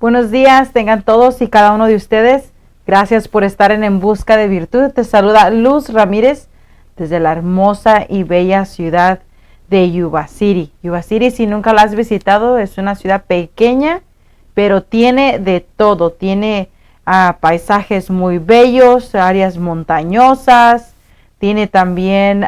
Buenos días, tengan todos y cada uno de ustedes. Gracias por estar En Busca de Virtud. Te saluda Luz Ramírez desde la hermosa y bella ciudad de Yuba City. Yuba City, si nunca la has visitado, es una ciudad pequeña, pero tiene de todo. Tiene paisajes muy bellos, áreas montañosas. Tiene también,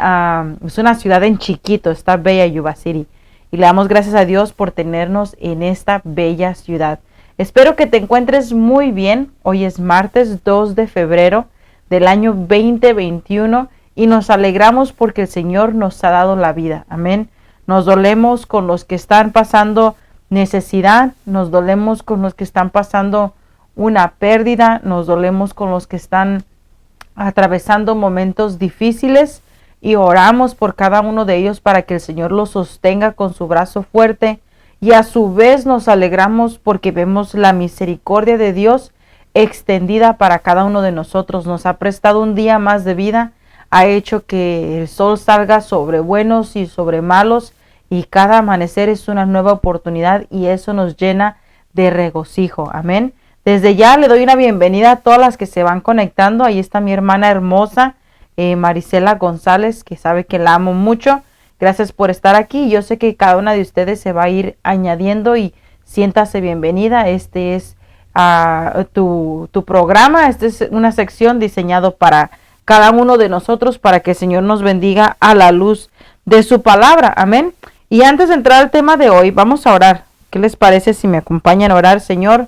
es una ciudad en chiquito, está bella Yuba City. Y le damos gracias a Dios por tenernos en esta bella ciudad. Espero que te encuentres muy bien. Hoy es martes 2 de febrero del año 2021 y nos alegramos porque el Señor nos ha dado la vida. Amén. Nos dolemos con los que están pasando necesidad, nos dolemos con los que están pasando una pérdida, nos dolemos con los que están atravesando momentos difíciles y oramos por cada uno de ellos para que el Señor los sostenga con su brazo fuerte. Y a su vez nos alegramos porque vemos la misericordia de Dios extendida para cada uno de nosotros. Nos ha prestado un día más de vida, ha hecho que el sol salga sobre buenos y sobre malos, y cada amanecer es una nueva oportunidad y eso nos llena de regocijo. Amén. Desde ya le doy una bienvenida a todas las que se van conectando. Ahí está mi hermana hermosa, Marisela González, que sabe que la amo mucho. Gracias por estar aquí. Yo sé que cada una de ustedes se va a ir añadiendo y siéntase bienvenida. Este es tu programa. Esta es una sección diseñado para cada uno de nosotros para que el Señor nos bendiga a la luz de su palabra. Amén. Y antes de entrar al tema de hoy, vamos a orar. ¿Qué les parece si me acompañan a orar? Señor,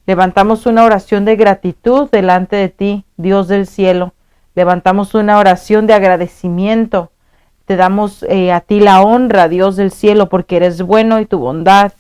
levantamos una oración de gratitud delante de ti, Dios del cielo. Levantamos una oración de agradecimiento. Te damos a ti la honra, Dios del cielo, porque eres bueno y tu bondad,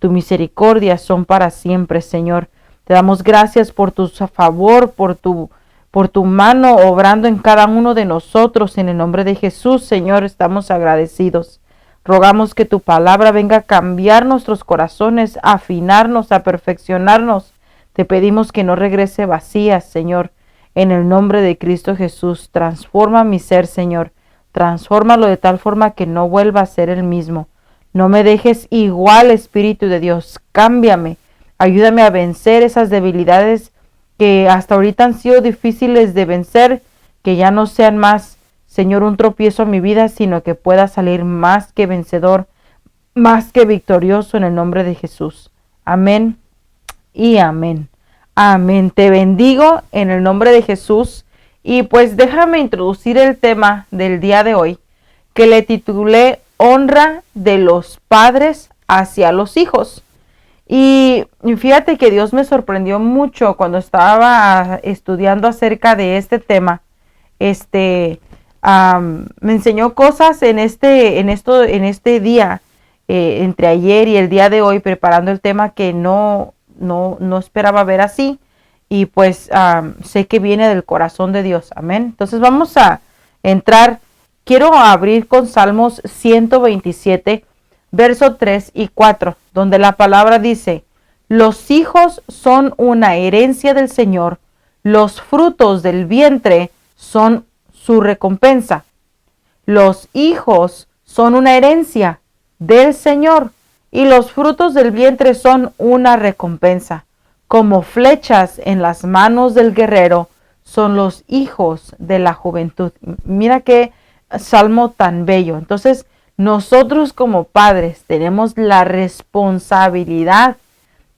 tu misericordia son para siempre, Señor. Te damos gracias por tu favor, por tu mano obrando en cada uno de nosotros. En el nombre de Jesús, Señor, estamos agradecidos. Rogamos que tu palabra venga a cambiar nuestros corazones, a afinarnos, a perfeccionarnos. Te pedimos que no regrese vacía, Señor. En el nombre de Cristo Jesús, transforma mi ser, Señor. Transfórmalo de tal forma que no vuelva a ser el mismo. No me dejes igual, Espíritu de Dios. Cámbiame. Ayúdame a vencer esas debilidades que hasta ahorita han sido difíciles de vencer. Que ya no sean más, Señor, un tropiezo a mi vida, sino que pueda salir más que vencedor, más que victorioso en el nombre de Jesús. Amén y amén. Amén. Te bendigo en el nombre de Jesús. Y pues déjame introducir el tema del día de hoy, que le titulé Honra de los padres hacia los hijos. Y fíjate que Dios me sorprendió mucho cuando estaba estudiando acerca de este tema. Me enseñó cosas en este día, entre ayer y el día de hoy, preparando el tema que no esperaba ver así. Y pues sé que viene del corazón de Dios. Amén. Entonces vamos a entrar. Quiero abrir con Salmos 127, verso 3 y 4, donde la palabra dice: los hijos son una herencia del Señor, los frutos del vientre son su recompensa. Los hijos son una herencia del Señor y los frutos del vientre son una recompensa. Como flechas en las manos del guerrero son los hijos de la juventud. Mira qué salmo tan bello. Entonces, nosotros como padres tenemos la responsabilidad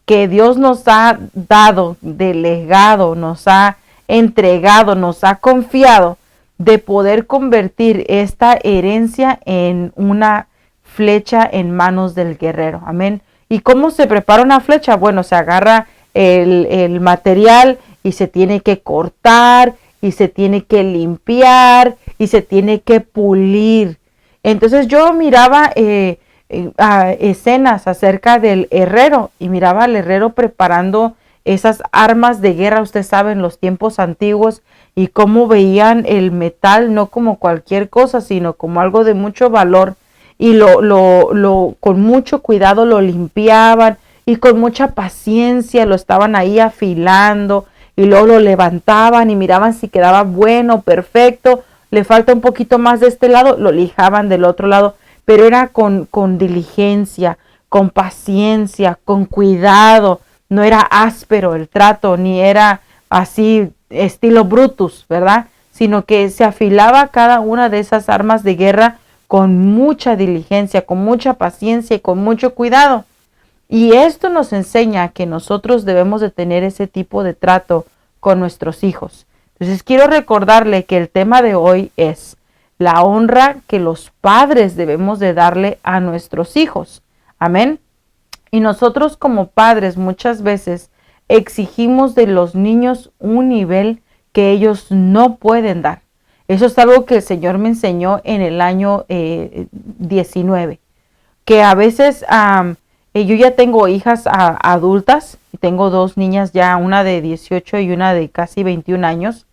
que Dios nos ha dado, delegado, nos ha entregado, nos ha confiado de poder convertir esta herencia en una flecha en manos del guerrero. Amén. ¿Y cómo se prepara una flecha? Bueno, se agarra el material y se tiene que cortar y se tiene que limpiar y se tiene que pulir. Entonces yo miraba escenas acerca del herrero y miraba al herrero preparando esas armas de guerra. Ustedes saben, los tiempos antiguos, y cómo veían el metal no como cualquier cosa, sino como algo de mucho valor, y con mucho cuidado lo limpiaban y con mucha paciencia lo estaban ahí afilando, y luego lo levantaban y miraban si quedaba bueno, perfecto, le falta un poquito más de este lado, lo lijaban del otro lado, pero era con diligencia, con paciencia, con cuidado, no era áspero el trato, ni era así estilo Brutus, ¿verdad? Sino que se afilaba cada una de esas armas de guerra con mucha diligencia, con mucha paciencia y con mucho cuidado. Y esto nos enseña que nosotros debemos de tener ese tipo de trato con nuestros hijos. Entonces quiero recordarle que el tema de hoy es la honra que los padres debemos de darle a nuestros hijos. Amén. Y nosotros como padres muchas veces exigimos de los niños un nivel que ellos no pueden dar. Eso es algo que el Señor me enseñó en el año 19, que a veces yo ya tengo hijas adultas, y tengo dos niñas ya, una de 18 y una de casi 21 años.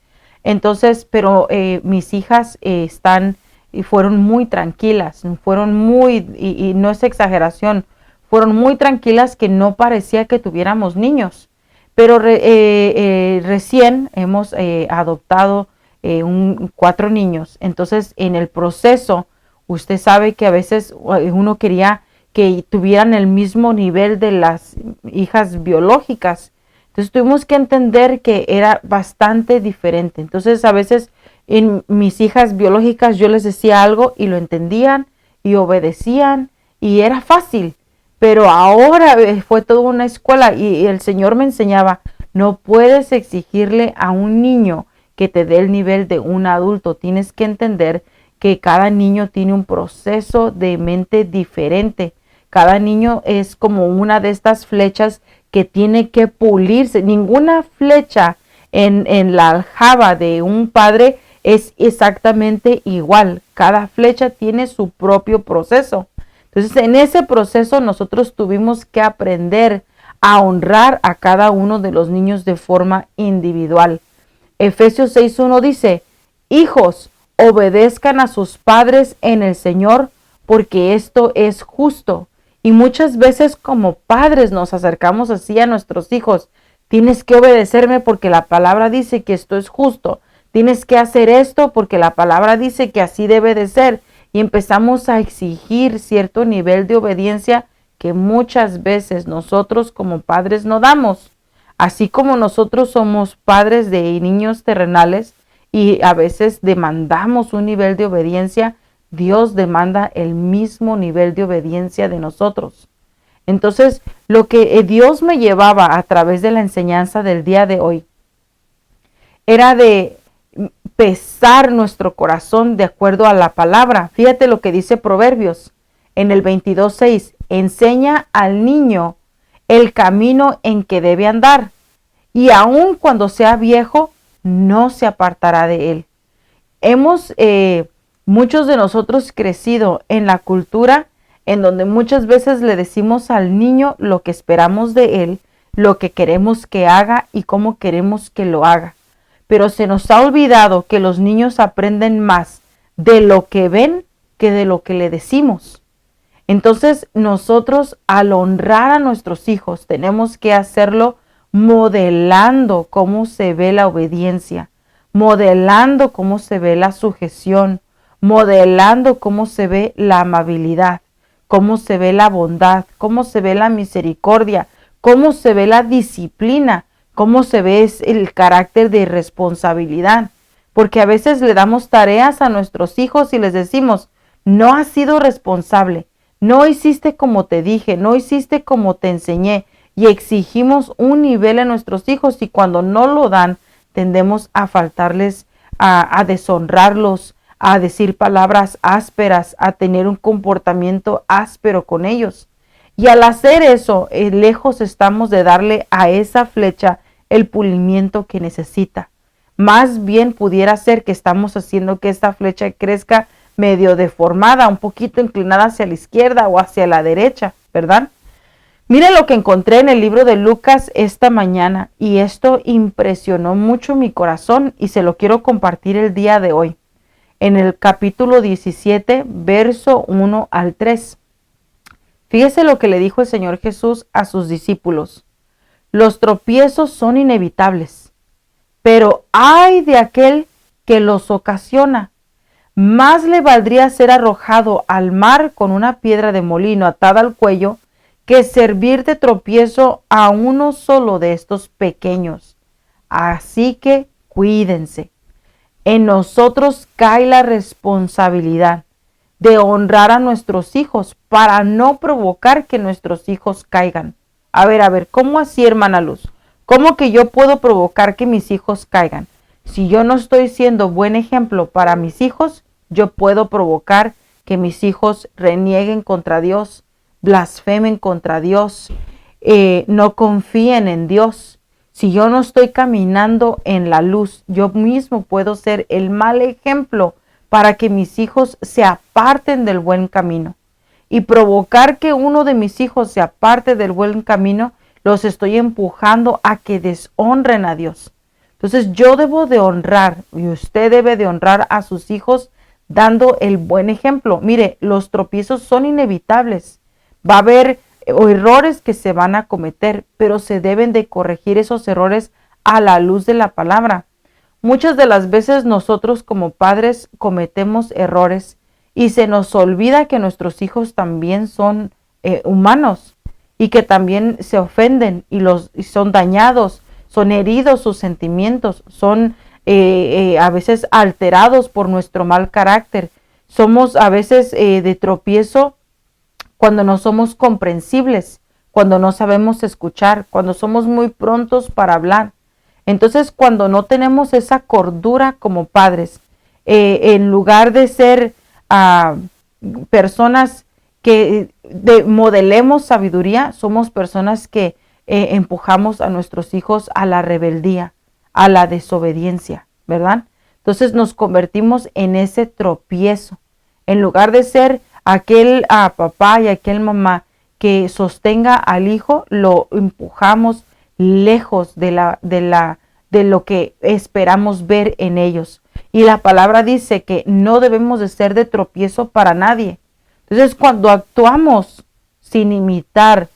Entonces, pero mis hijas están y fueron muy tranquilas, fueron muy, y no es exageración, fueron muy tranquilas que no parecía que tuviéramos niños. Pero recién hemos adoptado 4 niños. Entonces, en el proceso, usted sabe que a veces uno quería que tuvieran el mismo nivel de las hijas biológicas. Entonces tuvimos que entender que era bastante diferente. Entonces a veces en mis hijas biológicas yo les decía algo y lo entendían y obedecían y era fácil. Pero ahora fue toda una escuela y el Señor me enseñaba, no puedes exigirle a un niño que te dé el nivel de un adulto. Tienes que entender que cada niño tiene un proceso de mente diferente. Cada niño es como una de estas flechas que tiene que pulirse. Ninguna flecha en la aljaba de un padre es exactamente igual. Cada flecha tiene su propio proceso. Entonces, en ese proceso nosotros tuvimos que aprender a honrar a cada uno de los niños de forma individual. Efesios 6:1 dice, hijos, obedezcan a sus padres en el Señor, porque esto es justo. Y muchas veces como padres nos acercamos así a nuestros hijos. Tienes que obedecerme porque la palabra dice que esto es justo. Tienes que hacer esto porque la palabra dice que así debe de ser. Y empezamos a exigir cierto nivel de obediencia que muchas veces nosotros como padres no damos. Así como nosotros somos padres de niños terrenales y a veces demandamos un nivel de obediencia, Dios demanda el mismo nivel de obediencia de nosotros. Entonces, lo que Dios me llevaba a través de la enseñanza del día de hoy era de pesar nuestro corazón de acuerdo a la palabra. Fíjate lo que dice Proverbios en el 22:6. Enseña al niño el camino en que debe andar, y aun cuando sea viejo, no se apartará de él. Hemos muchos de nosotros crecido en la cultura en donde muchas veces le decimos al niño lo que esperamos de él, lo que queremos que haga y cómo queremos que lo haga. Pero se nos ha olvidado que los niños aprenden más de lo que ven que de lo que le decimos. Entonces nosotros al honrar a nuestros hijos tenemos que hacerlo modelando cómo se ve la obediencia, modelando cómo se ve la sujeción, modelando cómo se ve la amabilidad, cómo se ve la bondad, cómo se ve la misericordia, cómo se ve la disciplina, cómo se ve el carácter de responsabilidad. Porque a veces le damos tareas a nuestros hijos y les decimos, no has sido responsable, no hiciste como te dije, no hiciste como te enseñé. Y exigimos un nivel a nuestros hijos y cuando no lo dan, tendemos a faltarles, a deshonrarlos, a decir palabras ásperas, a tener un comportamiento áspero con ellos. Y al hacer eso, lejos estamos de darle a esa flecha el pulimiento que necesita. Más bien pudiera ser que estamos haciendo que esta flecha crezca medio deformada, un poquito inclinada hacia la izquierda o hacia la derecha, ¿verdad? Mira lo que encontré en el libro de Lucas esta mañana y esto impresionó mucho mi corazón y se lo quiero compartir el día de hoy. En el capítulo 17, verso 1 al 3. Fíjese lo que le dijo el Señor Jesús a sus discípulos. Los tropiezos son inevitables, pero ay de aquel que los ocasiona. Más le valdría ser arrojado al mar con una piedra de molino atada al cuello que servir de tropiezo a uno solo de estos pequeños. Así que cuídense. En nosotros cae la responsabilidad de honrar a nuestros hijos para no provocar que nuestros hijos caigan. A ver, ¿cómo así, hermana Luz? ¿Cómo que yo puedo provocar que mis hijos caigan? Si yo no estoy siendo buen ejemplo para mis hijos, yo puedo provocar que mis hijos renieguen contra Dios, blasfemen contra Dios, no confíen en Dios. Si yo no estoy caminando en la luz, yo mismo puedo ser el mal ejemplo para que mis hijos se aparten del buen camino. Y provocar que uno de mis hijos se aparte del buen camino, los estoy empujando a que deshonren a Dios. Entonces yo debo de honrar, y usted debe de honrar a sus hijos dando el buen ejemplo. Mire, los tropiezos son inevitables. Va a haber errores que se van a cometer, pero se deben de corregir esos errores a la luz de la palabra. Muchas de las veces nosotros como padres cometemos errores y se nos olvida que nuestros hijos también son humanos y que también se ofenden y son dañados, son heridos sus sentimientos, son a veces alterados por nuestro mal carácter. Somos a veces de tropiezo cuando no somos comprensibles, cuando no sabemos escuchar, cuando somos muy prontos para hablar. Entonces, cuando no tenemos esa cordura como padres, en lugar de ser personas que modelemos sabiduría, somos personas que empujamos a nuestros hijos a la rebeldía, a la desobediencia, ¿verdad? Entonces nos convertimos en ese tropiezo. En lugar de ser aquel papá y aquel mamá que sostenga al hijo, lo empujamos lejos de lo que esperamos ver en ellos. Y la palabra dice que no debemos de ser de tropiezo para nadie. Entonces, cuando actuamos sin imitar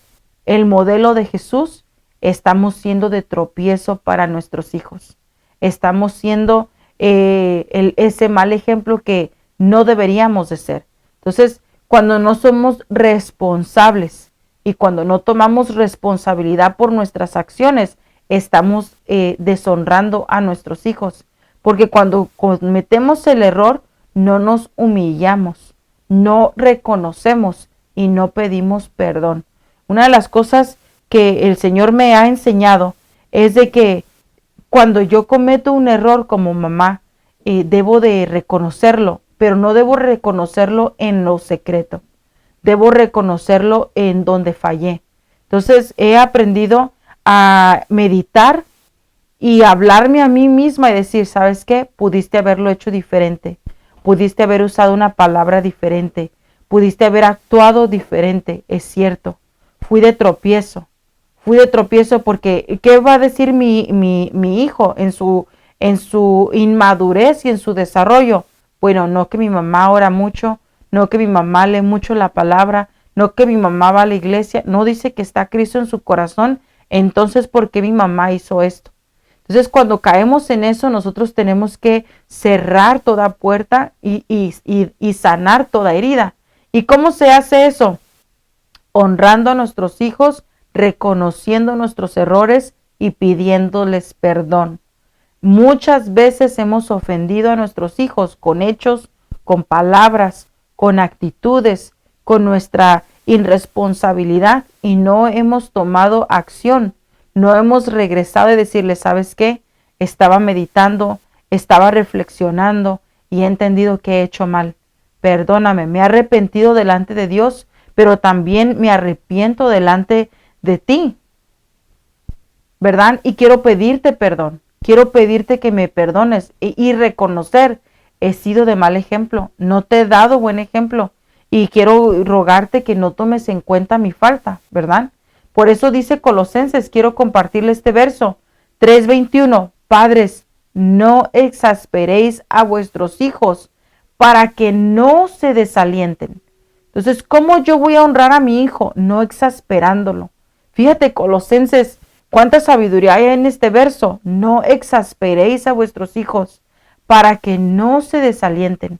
el modelo de Jesús, estamos siendo de tropiezo para nuestros hijos. Estamos siendo ese mal ejemplo que no deberíamos de ser. Entonces, cuando no somos responsables y cuando no tomamos responsabilidad por nuestras acciones, estamos deshonrando a nuestros hijos. Porque cuando cometemos el error, no nos humillamos, no reconocemos y no pedimos perdón. Una de las cosas que el Señor me ha enseñado es de que cuando yo cometo un error como mamá, debo de reconocerlo, pero no debo reconocerlo en lo secreto. Debo reconocerlo en donde fallé. Entonces he aprendido a meditar y hablarme a mí misma y decir, ¿sabes qué? Pudiste haberlo hecho diferente. Pudiste haber usado una palabra diferente. Pudiste haber actuado diferente. Es cierto. Fui de tropiezo. Fui de tropiezo porque ¿qué va a decir mi hijo en su inmadurez y en su desarrollo? Bueno, no que mi mamá ora mucho, no que mi mamá lee mucho la palabra, no que mi mamá va a la iglesia, no dice que está Cristo en su corazón, entonces ¿por qué mi mamá hizo esto? Entonces cuando caemos en eso, nosotros tenemos que cerrar toda puerta y sanar toda herida. ¿Y cómo se hace eso? Honrando a nuestros hijos, reconociendo nuestros errores y pidiéndoles perdón. Muchas veces hemos ofendido a nuestros hijos con hechos, con palabras, con actitudes, con nuestra irresponsabilidad y no hemos tomado acción. No hemos regresado y decirles, ¿sabes qué? Estaba meditando, estaba reflexionando y he entendido que he hecho mal. Perdóname, me he arrepentido delante de Dios, pero también me arrepiento delante de ti, ¿verdad? Y quiero pedirte perdón. Quiero pedirte que me perdones y reconocer, he sido de mal ejemplo, no te he dado buen ejemplo y quiero rogarte que no tomes en cuenta mi falta, ¿verdad? Por eso dice Colosenses, quiero compartirle este verso, 3:21, padres, no exasperéis a vuestros hijos para que no se desalienten. Entonces, ¿cómo yo voy a honrar a mi hijo? No exasperándolo. Fíjate, Colosenses, cuánta sabiduría hay en este verso. No exasperéis a vuestros hijos para que no se desalienten.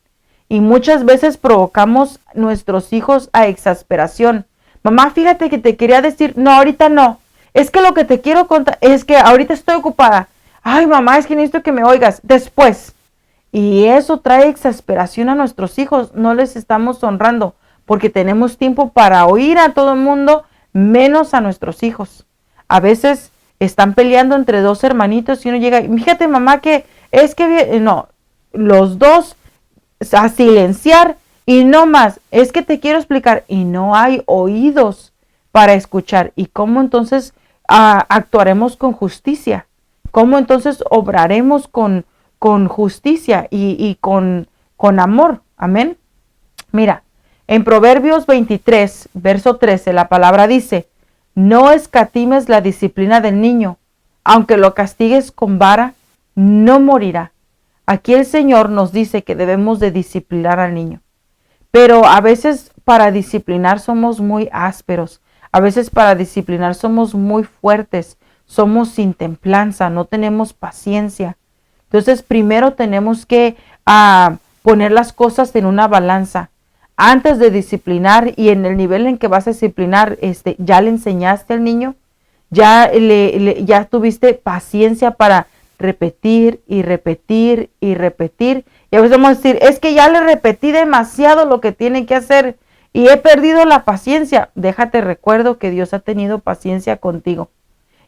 Y muchas veces provocamos nuestros hijos a exasperación. mamá, fíjate que te quería decir, no, ahorita no, es que lo que te quiero contar, es que ahorita estoy ocupada, ay mamá, es que necesito que me oigas, después. Y eso trae exasperación a nuestros hijos, no les estamos honrando, porque tenemos tiempo para oír a todo el mundo, menos a nuestros hijos. A veces están peleando entre dos hermanitos y uno llega, fíjate mamá que es que, no, los dos a silenciar y no más, es que te quiero explicar y no hay oídos para escuchar. ¿Y cómo entonces actuaremos con justicia? ¿Cómo entonces obraremos con justicia y con amor? Amén. Mira, en Proverbios 23, verso 13, la palabra dice, no escatimes la disciplina del niño, aunque lo castigues con vara, no morirá. Aquí el Señor nos dice que debemos de disciplinar al niño. Pero a veces para disciplinar somos muy ásperos. A veces para disciplinar somos muy fuertes. Somos sin templanza, no tenemos paciencia. Entonces primero tenemos que poner las cosas en una balanza. Antes de disciplinar y en el nivel en que vas a disciplinar, ya le enseñaste al niño, ya tuviste paciencia para repetir y repetir y repetir. Y a veces vamos a decir, es que ya le repetí demasiado lo que tiene que hacer y he perdido la paciencia. Déjate recuerdo que Dios ha tenido paciencia contigo.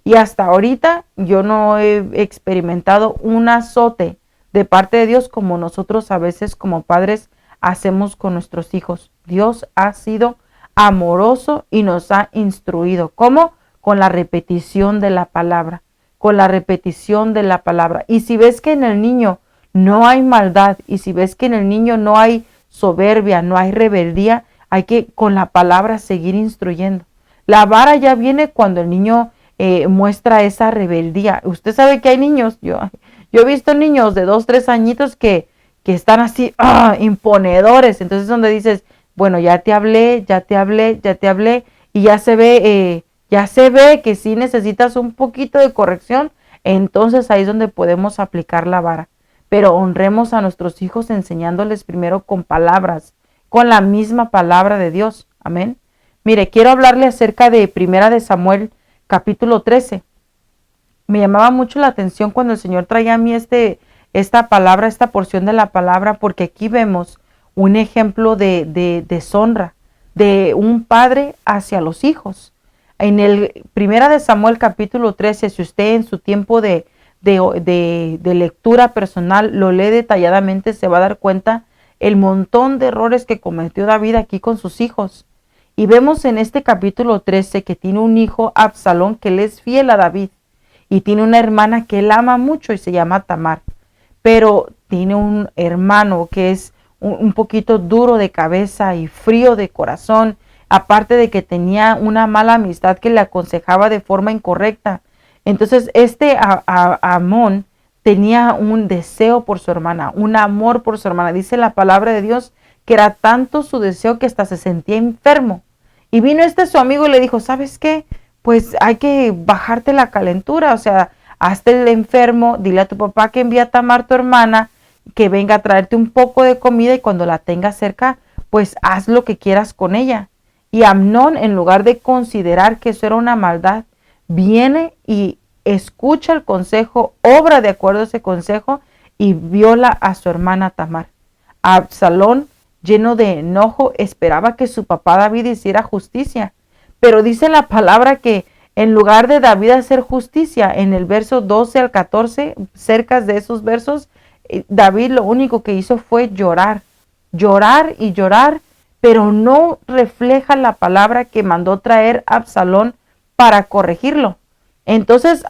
Y hasta ahorita yo no he experimentado un azote de parte de Dios como nosotros a veces como padres hacemos con nuestros hijos. Dios ha sido amoroso y nos ha instruido. ¿Cómo? Con la repetición de la palabra. Con la repetición de la palabra. Y si ves que en el niño no hay maldad y si ves que en el niño no hay soberbia, no hay rebeldía, hay que con la palabra seguir instruyendo. La vara ya viene cuando el niño muestra esa rebeldía. Usted sabe que hay niños, yo he visto niños de 2, 3 añitos que están así imponedores. Entonces donde dices, bueno, ya te hablé, y ya se ve que si necesitas un poquito de corrección, entonces ahí es donde podemos aplicar la vara. Pero honremos a nuestros hijos enseñándoles primero con palabras, con la misma palabra de Dios. Amén. Mire, quiero hablarle acerca de Primera de Samuel, capítulo 13. Me llamaba mucho la atención cuando el Señor traía a mí esta palabra, esta porción de la palabra, porque aquí vemos un ejemplo de deshonra de un padre hacia los hijos. En el Primera de Samuel capítulo 13, si usted en su tiempo de lectura personal lo lee detalladamente, se va a dar cuenta el montón de errores que cometió David aquí con sus hijos. Y vemos en este capítulo 13 que tiene un hijo, Absalón, que le es fiel a David. Y tiene una hermana que él ama mucho y se llama Tamar. Pero tiene un hermano que es un poquito duro de cabeza y frío de corazón, aparte de que tenía una mala amistad que le aconsejaba de forma incorrecta. Entonces Amón tenía un deseo por su hermana, un amor por su hermana. Dice la palabra de Dios que era tanto su deseo que hasta se sentía enfermo. Y vino su amigo y le dijo, ¿sabes qué? Pues hay que bajarte la calentura, o sea, hazte el enfermo, dile a tu papá que envía a Tamar, tu hermana, que venga a traerte un poco de comida y cuando la tengas cerca, pues haz lo que quieras con ella. Y Amnón, en lugar de considerar que eso era una maldad, viene y escucha el consejo, obra de acuerdo a ese consejo y viola a su hermana Tamar. Absalón, lleno de enojo, esperaba que su papá David hiciera justicia. Pero dice la palabra que en lugar de David hacer justicia, en el verso 12 al 14, cerca de esos versos, David lo único que hizo fue llorar y llorar, pero no refleja la palabra que mandó traer Absalón para corregirlo. Entonces,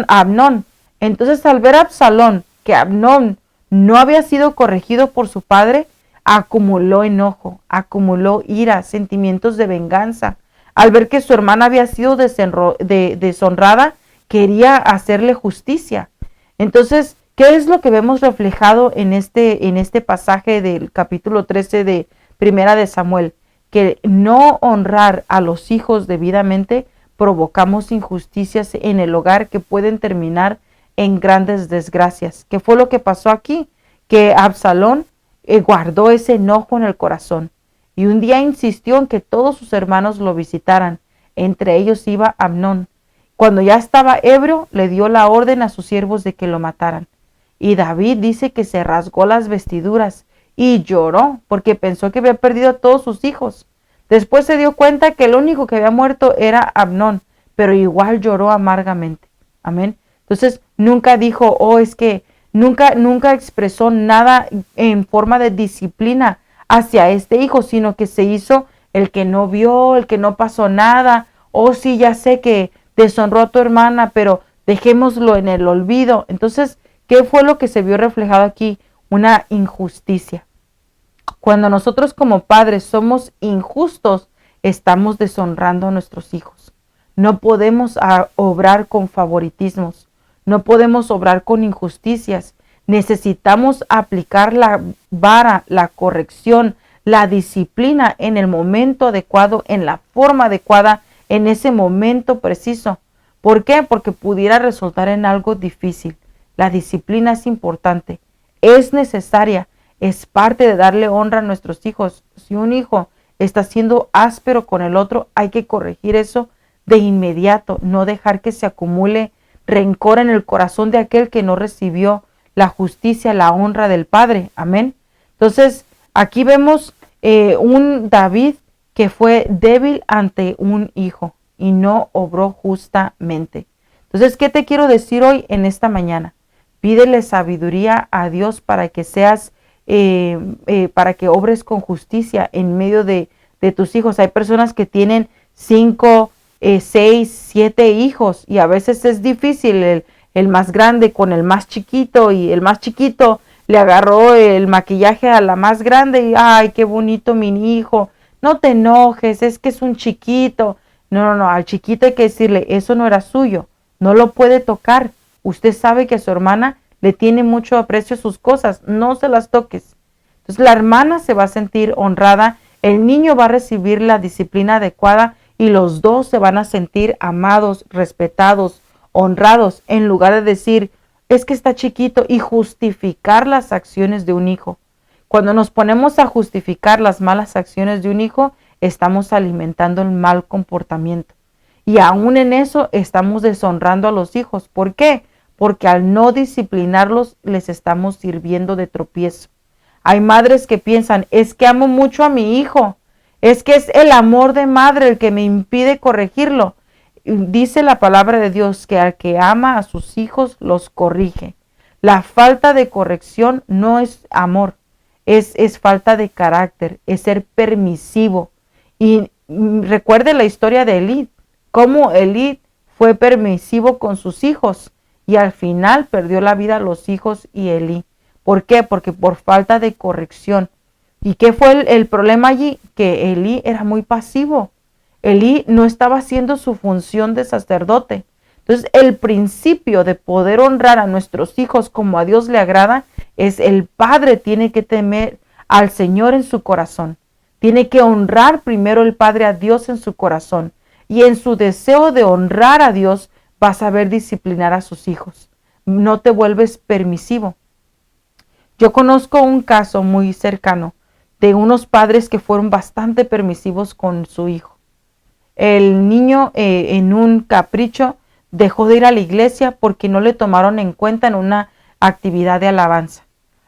Amnón. Entonces, al ver a Absalón que Amnón no había sido corregido por su padre, acumuló enojo, acumuló ira, sentimientos de venganza. Al ver que su hermana había sido deshonrada, quería hacerle justicia. Entonces, ¿qué es lo que vemos reflejado en este pasaje del capítulo 13 de Primera de Samuel? Que no honrar a los hijos debidamente provocamos injusticias en el hogar que pueden terminar en grandes desgracias. ¿Qué fue lo que pasó aquí? Que Absalón guardó ese enojo en el corazón. y un día insistió en que todos sus hermanos lo visitaran. Entre ellos iba Amnón. Cuando ya estaba ebrio, le dio la orden a sus siervos de que lo mataran. Y David dice que se rasgó las vestiduras y lloró porque pensó que había perdido a todos sus hijos. Después se dio cuenta que el único que había muerto era Amnón, pero igual lloró amargamente. Amén. Entonces nunca dijo, es que nunca expresó nada en forma de disciplina hacia este hijo, sino que se hizo el que no vio, el que no pasó nada. Sí, ya sé que deshonró a tu hermana, pero dejémoslo en el olvido. Entonces, ¿qué fue lo que se vio reflejado aquí? Una injusticia. Cuando nosotros como padres somos injustos, estamos deshonrando a nuestros hijos. No podemos obrar con favoritismos. No podemos obrar con injusticias. Necesitamos aplicar la vara, la corrección, la disciplina en el momento adecuado, en la forma adecuada, en ese momento preciso. ¿Por qué? Porque pudiera resultar en algo difícil. La disciplina es importante, es necesaria, es parte de darle honra a nuestros hijos. Si un hijo está siendo áspero con el otro, hay que corregir eso de inmediato, no dejar que se acumule rencor en el corazón de aquel que no recibió la justicia, la honra del Padre. Amén. Entonces, aquí vemos un David que fue débil ante un hijo y no obró justamente. Entonces, ¿qué te quiero decir hoy en esta mañana? Pídele sabiduría a Dios para que seas, para que obres con justicia en medio de tus hijos. Hay personas que tienen 5, 6, 7 hijos y a veces es difícil el más grande con el más chiquito y el más chiquito le agarró el maquillaje a la más grande y ay, qué bonito mi hijo. No te enojes, es que es un chiquito. No, al chiquito hay que decirle, eso no era suyo, no lo puede tocar. Usted sabe que a su hermana le tiene mucho aprecio a sus cosas, no se las toques. Entonces la hermana se va a sentir honrada, el niño va a recibir la disciplina adecuada y los dos se van a sentir amados, respetados, honrados, en lugar de decir, es que está chiquito y justificar las acciones de un hijo. Cuando nos ponemos a justificar las malas acciones de un hijo, estamos alimentando el mal comportamiento. Y aún en eso estamos deshonrando a los hijos. ¿Por qué? Porque al no disciplinarlos les estamos sirviendo de tropiezo. Hay madres que piensan, es que amo mucho a mi hijo, es que es el amor de madre el que me impide corregirlo. Dice la palabra de Dios que al que ama a sus hijos los corrige. La falta de corrección no es amor, es falta de carácter, es ser permisivo. Y recuerde la historia de Elí, cómo Elí fue permisivo con sus hijos y al final perdió la vida los hijos y Elí. ¿Por qué? Porque por falta de corrección. ¿Y qué fue el problema allí? Que Elí era muy pasivo. Elí no estaba haciendo su función de sacerdote. Entonces, el principio de poder honrar a nuestros hijos como a Dios le agrada es el padre tiene que temer al Señor en su corazón. Tiene que honrar primero el padre a Dios en su corazón. Y en su deseo de honrar a Dios, va a saber disciplinar a sus hijos. No te vuelves permisivo. Yo conozco un caso muy cercano de unos padres que fueron bastante permisivos con su hijo. El niño en un capricho dejó de ir a la iglesia porque no le tomaron en cuenta en una actividad de alabanza.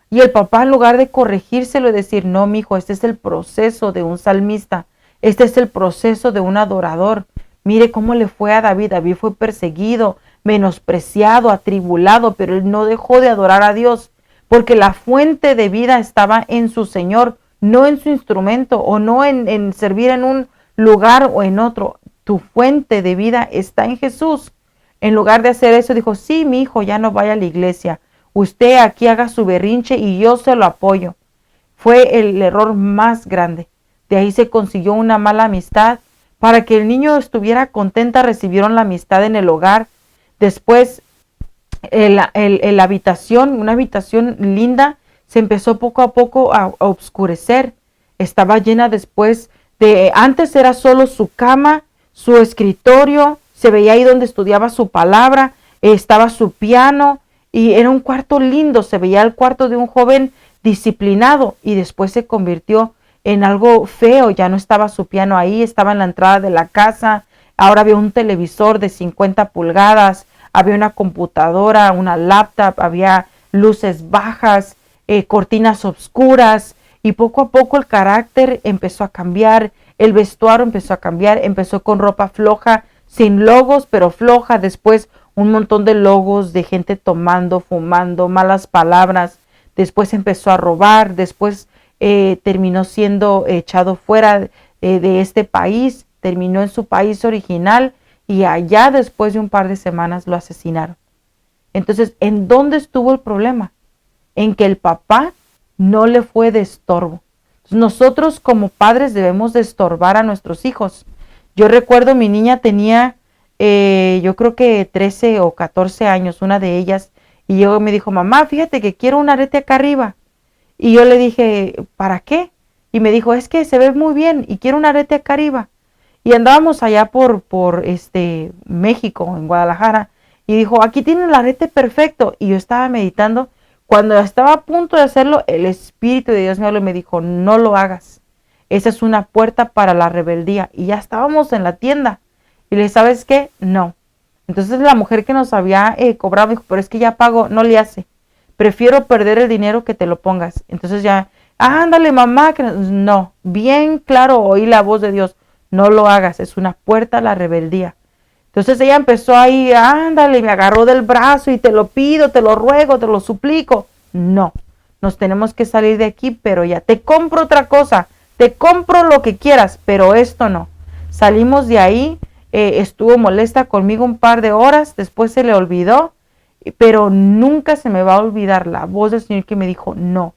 Y el papá, en lugar de corregírselo y decir, no, mijo, este es el proceso de un salmista, este es el proceso de un adorador. Mire cómo le fue a David. David fue perseguido, menospreciado, atribulado, pero él no dejó de adorar a Dios, porque la fuente de vida estaba en su Señor, no en su instrumento o no en servir en un lugar o en otro. Tu fuente de vida está en Jesús. En lugar de hacer eso, dijo, sí, mi hijo, ya no vaya a la iglesia. Usted aquí haga su berrinche y yo se lo apoyo. Fue el error más grande. De ahí se consiguió una mala amistad. Para que el niño estuviera contenta, recibieron la amistad en el hogar. Después, la habitación, una habitación linda, se empezó poco a poco a oscurecer. Estaba llena después antes era solo su cama, su escritorio, se veía ahí donde estudiaba su palabra, estaba su piano y era un cuarto lindo, se veía el cuarto de un joven disciplinado y después se convirtió en algo feo. Ya no estaba su piano ahí, estaba en la entrada de la casa. Ahora había un televisor de 50 pulgadas, había una computadora, una laptop, había luces bajas, cortinas oscuras, y poco a poco el carácter empezó a cambiar, el vestuario empezó a cambiar, empezó con ropa floja, sin logos, pero floja. Después un montón de logos de gente tomando, fumando, malas palabras. Después empezó a robar, después terminó siendo echado fuera de este país, terminó en su país original, y allá después de un par de semanas lo asesinaron. Entonces, ¿en dónde estuvo el problema? En que el papá no le fue de estorbo. Nosotros como padres debemos de estorbar a nuestros hijos. Yo recuerdo mi niña tenía, yo creo que 13 o 14 años, una de ellas, y yo me dijo, mamá, fíjate que quiero un arete acá arriba. Y yo le dije, ¿para qué? Y me dijo, es que se ve muy bien y quiero un arete acá arriba. Y andábamos allá por México, en Guadalajara, y dijo, aquí tiene el arete perfecto. Y yo estaba meditando. Cuando estaba a punto de hacerlo, el Espíritu de Dios me habló y me dijo, no lo hagas. Esa es una puerta para la rebeldía. Y ya estábamos en la tienda. Y le dije, ¿sabes qué? No. Entonces la mujer que nos había cobrado me dijo, pero es que ya pago, no le hace. Prefiero perder el dinero que te lo pongas. Entonces ya, ándale mamá, que no, bien claro, oí la voz de Dios, no lo hagas, es una puerta a la rebeldía. Entonces ella empezó ahí, ándale, me agarró del brazo y te lo pido, te lo ruego, te lo suplico. No, nos tenemos que salir de aquí, pero ya, te compro otra cosa, te compro lo que quieras, pero esto no. Salimos de ahí, estuvo molesta conmigo un par de horas, después se le olvidó, pero nunca se me va a olvidar la voz del Señor que me dijo, no,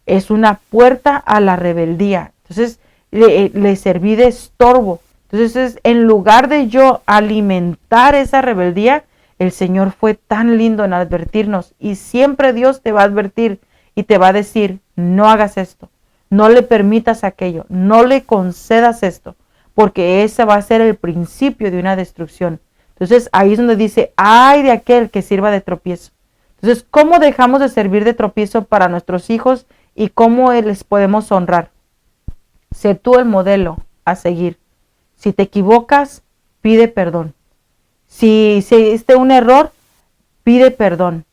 es una puerta a la rebeldía. Entonces le serví de estorbo. Entonces, en lugar de yo alimentar esa rebeldía, el Señor fue tan lindo en advertirnos, y siempre Dios te va a advertir y te va a decir, no hagas esto, no le permitas aquello, no le concedas esto, porque ese va a ser el principio de una destrucción. Entonces, ahí es donde dice, ay de aquel que sirva de tropiezo. Entonces, ¿cómo dejamos de servir de tropiezo para nuestros hijos y cómo les podemos honrar? Sé tú el modelo a seguir. Si te equivocas, pide perdón. Si hiciste un error, pide perdón.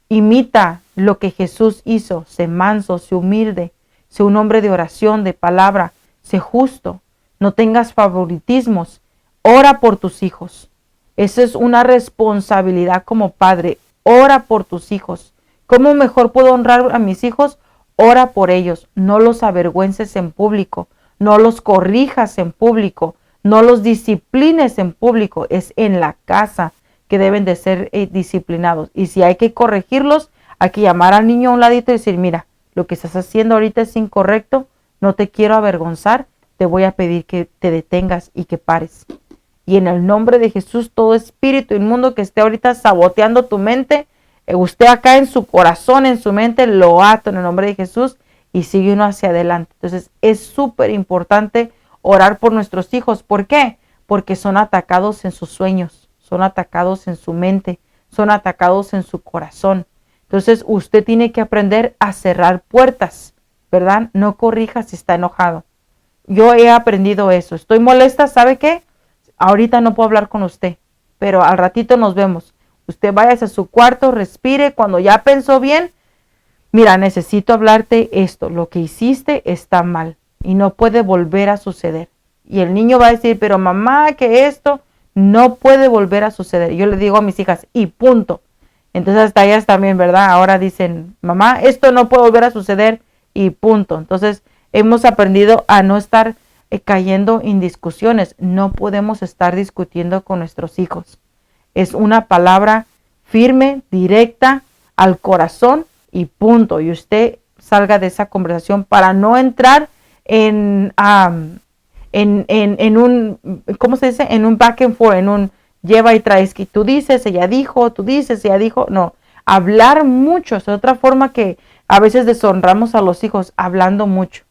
Imita lo que Jesús hizo. Sé manso, sé humilde, sé un hombre de oración, de palabra, sé justo. No tengas favoritismos. Ora por tus hijos. Esa es una responsabilidad como padre. Ora por tus hijos. ¿Cómo mejor puedo honrar a mis hijos? Ora por ellos. No los avergüences en público. No los corrijas en público. No los disciplines en público. Es en la casa que deben de ser disciplinados. Y si hay que corregirlos, hay que llamar al niño a un ladito y decir, mira, lo que estás haciendo ahorita es incorrecto. No te quiero avergonzar. Te voy a pedir que te detengas y que pares. Y en el nombre de Jesús, todo espíritu inmundo que esté ahorita saboteando tu mente, usted acá en su corazón, en su mente, lo ato en el nombre de Jesús y sigue uno hacia adelante. Entonces, es súper importante orar por nuestros hijos. ¿Por qué? Porque son atacados en sus sueños, son atacados en su mente, son atacados en su corazón. Entonces, usted tiene que aprender a cerrar puertas, ¿verdad? No corrija si está enojado. Yo he aprendido eso. Estoy molesta, ¿sabe qué? Ahorita no puedo hablar con usted, pero al ratito nos vemos. Usted vaya a su cuarto, respire. Cuando ya pensó bien, mira, necesito hablarte esto. Lo que hiciste está mal y no puede volver a suceder. Y el niño va a decir, pero mamá, que esto no puede volver a suceder. Yo le digo a mis hijas, y punto. Entonces hasta ellas también, ¿verdad? Ahora dicen, mamá, esto no puede volver a suceder y punto. Entonces hemos aprendido a no estar cayendo en discusiones. No podemos estar discutiendo con nuestros hijos. Es una palabra firme, directa, al corazón y punto. Y usted salga de esa conversación para no entrar en un, ¿cómo se dice? En un back and forth, en un lleva y traes, que tú dices, ella dijo, tú dices, ella dijo. No, hablar mucho es otra forma que a veces deshonramos a los hijos, hablando mucho.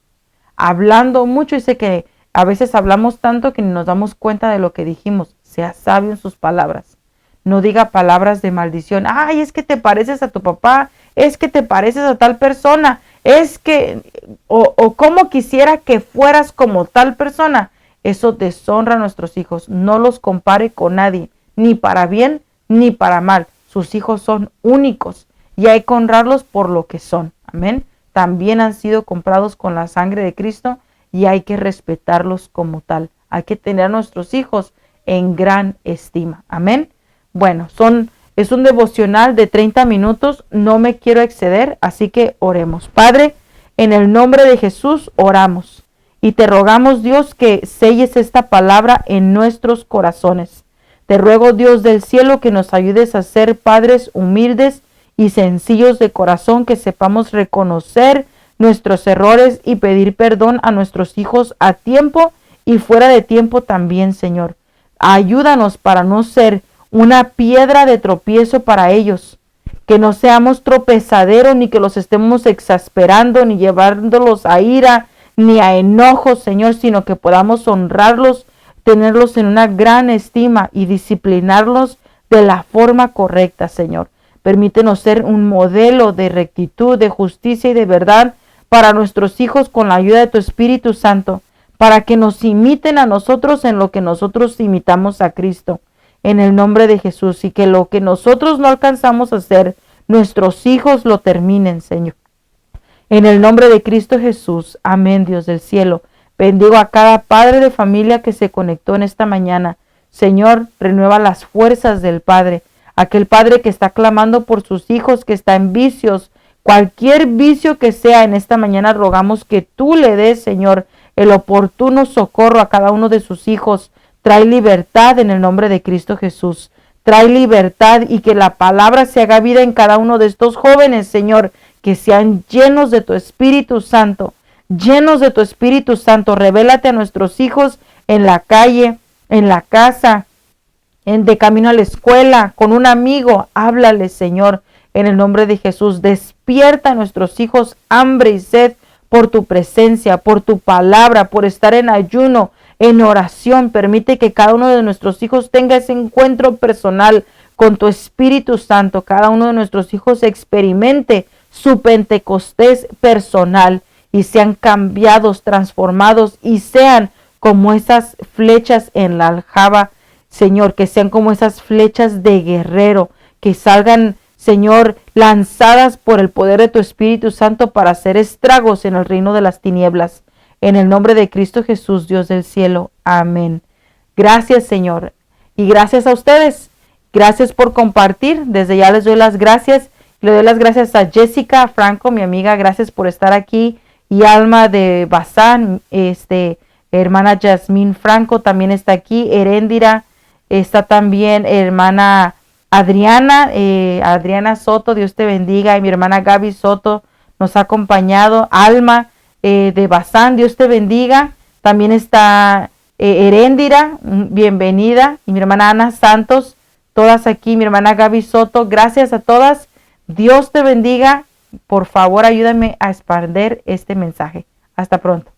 Dice que a veces hablamos tanto que ni nos damos cuenta de lo que dijimos. Sea sabio en sus palabras. No diga palabras de maldición. Ay, es que te pareces a tu papá, es que te pareces a tal persona, es que, o cómo quisiera que fueras como tal persona, eso deshonra a nuestros hijos. No los compare con nadie, ni para bien ni para mal. Sus hijos son únicos y hay que honrarlos por lo que son. Amén. También han sido comprados con la sangre de Cristo y hay que respetarlos como tal. Hay que tener a nuestros hijos en gran estima. Amén. Bueno, es un devocional de 30 minutos. No me quiero exceder, así que oremos. Padre, en el nombre de Jesús oramos y te rogamos, Dios, que selles esta palabra en nuestros corazones. Te ruego, Dios del cielo, que nos ayudes a ser padres humildes y sencillos de corazón, que sepamos reconocer nuestros errores y pedir perdón a nuestros hijos a tiempo y fuera de tiempo también, Señor. Ayúdanos para no ser una piedra de tropiezo para ellos, que no seamos tropezaderos, ni que los estemos exasperando, ni llevándolos a ira, ni a enojo, Señor, sino que podamos honrarlos, tenerlos en una gran estima y disciplinarlos de la forma correcta, Señor. Permítenos ser un modelo de rectitud, de justicia y de verdad para nuestros hijos con la ayuda de tu Espíritu Santo, para que nos imiten a nosotros en lo que nosotros imitamos a Cristo, en el nombre de Jesús, y que lo que nosotros no alcanzamos a hacer, nuestros hijos lo terminen, Señor. En el nombre de Cristo Jesús, amén, Dios del cielo. Bendigo a cada padre de familia que se conectó en esta mañana. Señor, renueva las fuerzas del padre, aquel padre que está clamando por sus hijos, que está en vicios, cualquier vicio que sea. En esta mañana rogamos que tú le des, Señor, el oportuno socorro a cada uno de sus hijos. Trae libertad en el nombre de Cristo Jesús. Trae libertad y que la palabra se haga vida en cada uno de estos jóvenes, Señor, que sean llenos de tu Espíritu Santo. Llenos de tu Espíritu Santo. Revélate a nuestros hijos en la calle, en la casa, de camino a la escuela, con un amigo. Háblale, Señor, en el nombre de Jesús. Despierta a nuestros hijos hambre y sed por tu presencia, por tu palabra, por estar en ayuno, en oración. Permite que cada uno de nuestros hijos tenga ese encuentro personal con tu Espíritu Santo. Cada uno de nuestros hijos experimente su Pentecostés personal y sean cambiados, transformados y sean como esas flechas en la aljaba, Señor, que sean como esas flechas de guerrero, que salgan, Señor, lanzadas por el poder de tu Espíritu Santo para hacer estragos en el reino de las tinieblas. En el nombre de Cristo Jesús, Dios del cielo. Amén. Gracias, Señor. Y gracias a ustedes. Gracias por compartir. Desde ya les doy las gracias. Le doy las gracias a Jessica Franco, mi amiga. Gracias por estar aquí. Y Alma de Bazán, hermana Yasmín Franco también está aquí. Heréndira, está también hermana Adriana, Adriana Soto, Dios te bendiga. Y mi hermana Gaby Soto nos ha acompañado. Alma de Bazán, Dios te bendiga. También está Heréndira, bienvenida. Y mi hermana Ana Santos, todas aquí. Mi hermana Gaby Soto, gracias a todas. Dios te bendiga. Por favor, ayúdame a expandir este mensaje. Hasta pronto.